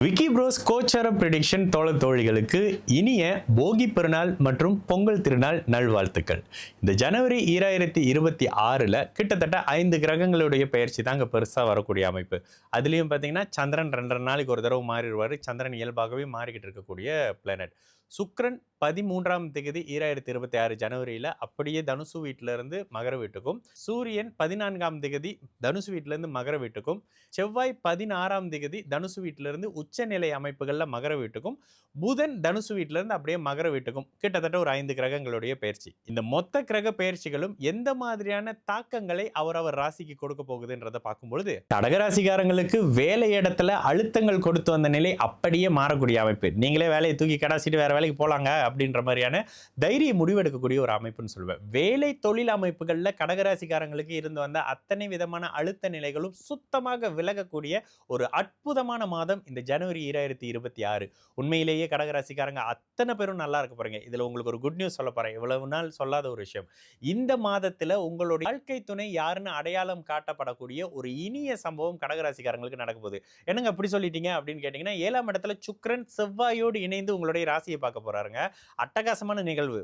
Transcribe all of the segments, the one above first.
Vicky pros கோச்சார prediction தோழிகளுக்கு இனிய போகி பெருநாள் மற்றும் பொங்கல் திருநாள் நல்வாழ்த்துக்கள். இந்த ஜனவரி 2026 கிட்டத்தட்ட 5 கிரகங்களுடைய பெயர்ச்சி தாங்க பெருசாக வரக்கூடிய அமைப்பு. அதுலேயும் பார்த்தீங்கன்னா சந்திரன் 2 நாளைக்கு ஒரு தடவை மாறிடுவார். சந்திரன் இயல்பாகவே மாறிக்கிட்டு இருக்கக்கூடிய பிளானட். சுக்ரன் 13ஆம் தேதி 2026 ஜனவரியில் அப்படியே தனுசு வீட்டிலிருந்து மகர வீட்டுக்கும், சூரியன் 14ஆம் தேதி தனுசு வீட்டிலிருந்து மகர வீட்டுக்கும், செவ்வாய் 16ஆம் தேதி தனுசு வீட்டிலிருந்து உச்சநிலை அமைப்புகளில் மகர வீட்டுக்கும், புதன் தனுசு வீட்டிலிருந்து அப்படியே மகர வீட்டுக்கும் கிட்டத்தட்ட ஒரு 5 கிரகங்களுடைய பயிற்சி. இந்த மொத்த கிரக பயிற்சிகளும் எந்த மாதிரியான தாக்கங்களை அவரவர் ராசிக்கு கொடுக்க போகுதுன்றதை பார்க்கும்பொழுது, கடகராசிக்காரங்களுக்கு வேலை இடத்துல அழுத்தங்கள் கொடுத்து வந்த நிலை அப்படியே மாறக்கூடிய அமைப்பு. நீங்களே வேலையை தூக்கி கடாசிட்டு வேற வேலைக்கு போலாங்க அப்படின்ற மாதிரியான தைரிய முடிவெடுக்கக்கூடிய ஒரு அமைப்புன்னு சொல்லுவேன். வேலை தொழில் அமைப்புகளில் கடகராசிக்காரங்களுக்கு இருந்து வந்த அத்தனை விதமான அழுத்த நிலைகளும் சுத்தமாக விலகக்கூடிய ஒரு அற்புதமான மாதம் இந்த ஜனவரி 2026. உண்மையிலேயே கடகராசிக்காரங்க அத்தனை பேரும் நல்லா இருக்க போறீங்க. இதுல உங்களுக்கு ஒரு குட் நியூஸ் சொல்ல போறேன். இவ்வளவு நாள் சொல்லாத ஒரு விஷயம். இந்த மாதத்துல உங்களுடைய வாழ்க்கை துணை யாருன்னு அடையாளம் காட்டப்படக்கூடிய ஒரு இனிய சம்பவம் கடகராசிக்காரங்களுக்கு நடக்க போகுது. என்னங்க அப்படி சொல்லிட்டீங்க அப்படின்னு கேட்டீங்கன்னா, 7ஆம் இடத்துல சுக்கிரன் செவ்வாயோடு இணைந்து உங்களுடைய ராசியை பார்க்க போறாருங்க. அட்டகாசமான நிகழ்வு.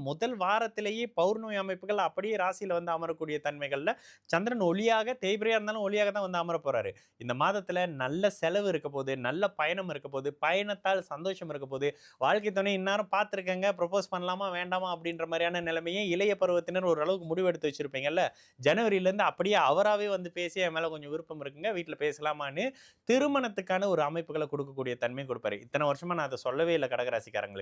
முதல் வாரத்திலேயே பௌர்ணமி அமைப்புகள் அப்படியே ராசியில வந்து அமரக்கூடிய தன்மைகள்ல சந்திரன் ஒளியாக தேய்பிரையா இருந்தாலும் ஒளியாக தான் வந்து அமர போறாரு. இந்த மாதத்துல நல்ல செலவு இருக்க போது, நல்ல பயணம் இருக்க போது, பயணத்தால் சந்தோஷம் இருக்க போது, வாழ்க்கை துணை இந்நேரம் பார்த்துருக்கங்க, ப்ரொபோஸ் பண்ணலாமா வேண்டாமா அப்படின்ற மாதிரியான நிலைமையை இளைய பருவத்தினர் ஓரளவுக்கு முடிவெடுத்து வச்சிருப்பீங்கல்ல, ஜனவரியிலேருந்து அப்படியே அவராகவே வந்து பேசி என் மேலே கொஞ்சம் விருப்பம் இருக்குங்க, வீட்டில் பேசலாமான்னு திருமணத்துக்கான ஒரு அமைப்புகளை கொடுக்கக்கூடிய தன்மை கொடுப்பாரு. இத்தனை வருஷமா நான் அதை சொல்லவே இல்லை கடகராசிக்காரங்களுக்கு.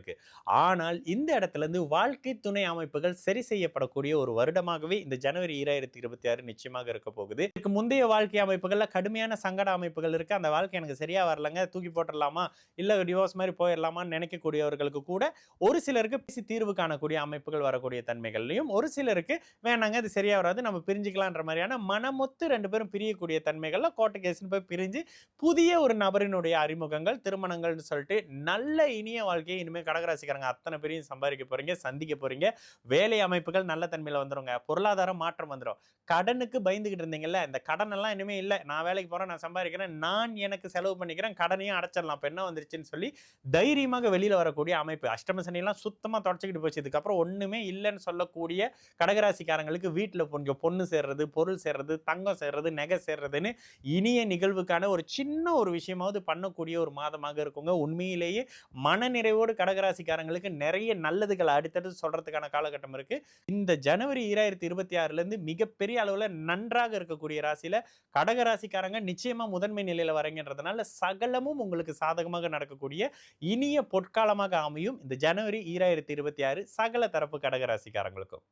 ஆனால் இந்த இடத்துல இருந்து வாழ்க்கை துணை அமைப்புகள் சரி செய்யப்படக்கூடிய ஒரு வருடமாகவே இந்த ஜனவரி 2026 நிச்சயமாக இருக்க போகுது. இதுக்கு முந்தைய வாழ்க்கை அமைப்புகள்ல கடுமையான சங்கட அமைப்புகள் இருக்கு. அந்த வாழ்க்கை எனக்கு சரியா வரலங்க, தூக்கி போட்டுடலாமா, இல்ல டிவோர்ஸ் மாதிரி போயிடலாமான்னு நினைக்கக்கூடியவர்களுக்கு கூட ஒரு சிலருக்கு பேசி தீர்வு காணக்கூடிய அமைப்புகள் வரக்கூடிய தன்மைகள்லையும், ஒரு சிலருக்கு வேணாங்க இது சரியா வராது நம்ம பிரிஞ்சுக்கலான்ற மாதிரியான மனமொத்து 2 பேரும் பிரியக்கூடிய தன்மைகள்ல கோட்டை கேஸ்னு போய் பிரிஞ்சு புதிய ஒரு நபரினுடைய அறிமுகங்கள், திருமணங்கள்னு சொல்லிட்டு நல்ல இனிய வாழ்க்கையை இனிமேல் கடகராசிக்காரங்க அத்தனை பேரையும் சம்பாதிக்க போறீங்க, சந்திக்க போறீங்க. வேலை அமைப்புகள் நல்ல தன்மையில வந்துருங்க. பொருளாதார மாற்றம் வந்துடும். கடனுக்கு பயந்துகிட்டு இருந்தீங்கல்ல, இந்த கடன் எல்லாம் இனிமே இல்லை, நான் வேலைக்கு போறேன், நான் சம்பாதிக்கிறேன், நான் எனக்கு செலவு பண்ணிக்கிறேன், கடனையும் அடைச்சிடலாம், இப்போ என்ன வந்துருச்சுன்னு சொல்லி தைரியமாக வெளியில வரக்கூடிய அமைப்பு. அஷ்டம சனி எல்லாம் சுத்தமா தொடச்சிக்கிட்டு போச்சு. இதுக்கப்புறம் ஒண்ணுமே இல்லைன்னு சொல்லக்கூடிய கடகராசிக்காரங்களுக்கு வீட்டில் கொஞ்சம் பொண்ணு சேர்றது, பொருள் சேர்றது, தங்கம் சேர்றது, நகை சேர்றதுன்னு இனிய நிகழ்வுக்கான ஒரு சின்ன ஒரு விஷயமாவது பண்ணக்கூடிய ஒரு மாதமாக இருக்குங்க. உண்மையிலேயே மனநிறைவோடு கடகராசிக்காரங்களுக்கு நிறைய நல்லதுகள் அடுத்தடுத்து சொல்றதுக்கான காலகட்டம் இருக்கு. இந்த ஜனவரி 2026 இருந்து மிகப்பெரிய அளவுல நன்றாக இருக்கக்கூடிய ராசியில கடகராசிக்காரங்க நிச்சயமா முதன்மை நிலையில வரீங்கன்றதுனால சகலமும் உங்களுக்கு சாதகமாக நடக்கக்கூடிய இனிய பொற்காலமாக அமையும் இந்த ஜனவரி 2026 சகல தரப்பு கடகராசிக்காரங்களுக்கும்.